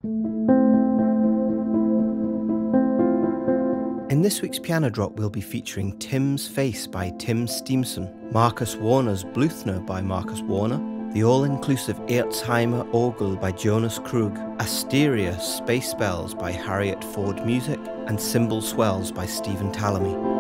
In this week's Piano Drop, we'll be featuring Tim's Face by Tim Steamson, Marcus Warner's Blüthner by Marcus Warner, the all-inclusive Eiersheimer Orgel by Jonas Krug, Asteria Space Bells by Harriet Ford Music, and Cymbal Swells by Stephen Tallamy.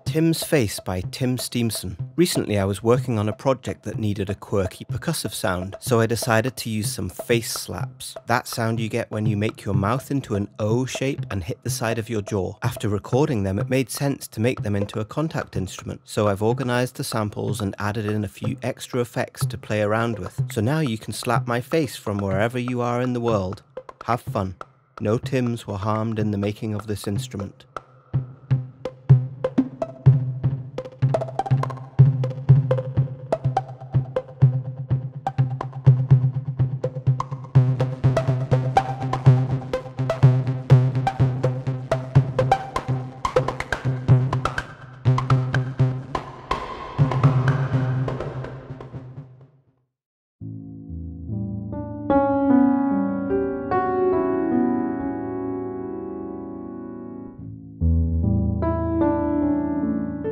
Tim's Face by Tim Steamson. Recently I was working on a project that needed a quirky percussive sound, so I decided to use some face slaps. That sound you get when you make your mouth into an O shape and hit the side of your jaw. After recording them, it made sense to make them into a contact instrument, so I've organized the samples and added in a few extra effects to play around with. So now you can slap my face from wherever you are in the world. Have fun. No Tims were harmed in the making of this instrument.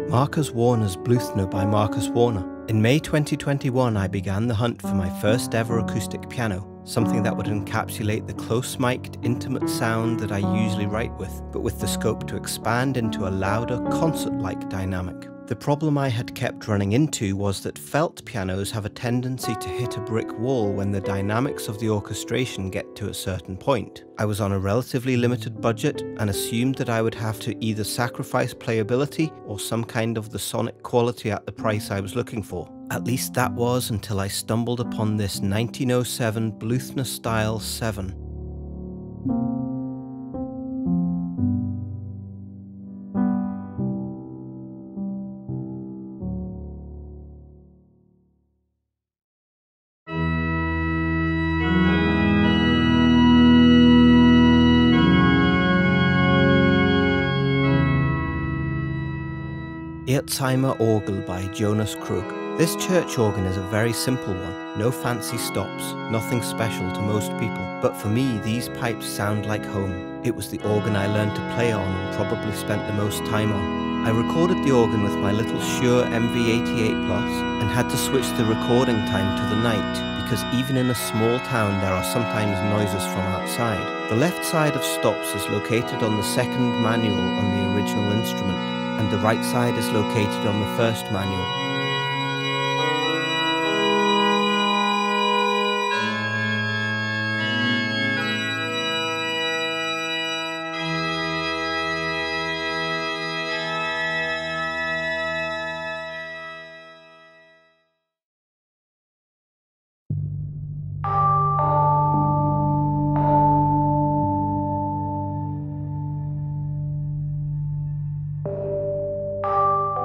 Marcus Warner's Blüthner by Marcus Warner. In May 2021, I began the hunt for my first ever acoustic piano, something that would encapsulate the close-mic'd, intimate sound that I usually write with, but with the scope to expand into a louder, concert-like dynamic. The problem I had kept running into was that felt pianos have a tendency to hit a brick wall when the dynamics of the orchestration get to a certain point. I was on a relatively limited budget and assumed that I would have to either sacrifice playability or some kind of the sonic quality at the price I was looking for. At least that was until I stumbled upon this 1907 Blüthner Style 7. Eiersheimer Orgel by Jonas Krug. This church organ is a very simple one, no fancy stops, nothing special to most people, but for me these pipes sound like home. It was the organ I learned to play on and probably spent the most time on. I recorded the organ with my little Shure MV88 Plus and had to switch the recording time to the night because even in a small town there are sometimes noises from outside. The left side of stops is located on the second manual on the original instrument, and the right side is located on the first manual.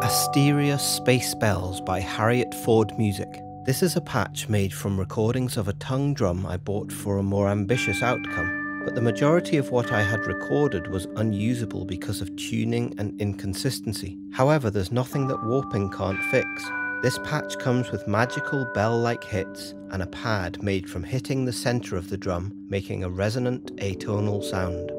Asteria Space Bells by Harriet Ford Music. This is a patch made from recordings of a tongue drum I bought for a more ambitious outcome, but the majority of what I had recorded was unusable because of tuning and inconsistency. However, there's nothing that warping can't fix. This patch comes with magical bell-like hits and a pad made from hitting the center of the drum, making a resonant atonal sound.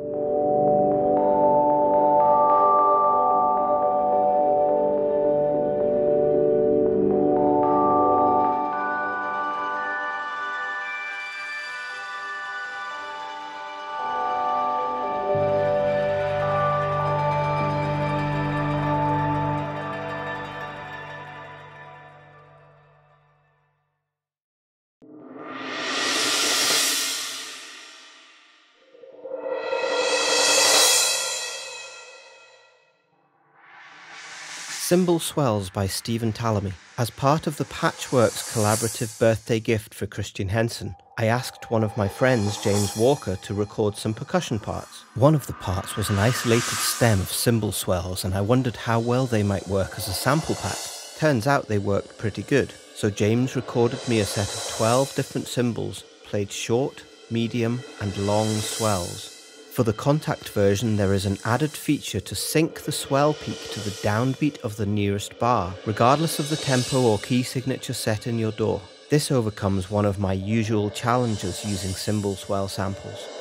Cymbal Swells by Stephen Tallamy. As part of the Patchworks collaborative birthday gift for Christian Henson, I asked one of my friends, James Walker, to record some percussion parts. One of the parts was an isolated stem of cymbal swells, and I wondered how well they might work as a sample pack. Turns out they worked pretty good. so James recorded me a set of 12 different cymbals, played short, medium, and long swells. For the contact version, there is an added feature to sync the swell peak to the downbeat of the nearest bar, regardless of the tempo or key signature set in your DAW. This overcomes one of my usual challenges using cymbal swell samples.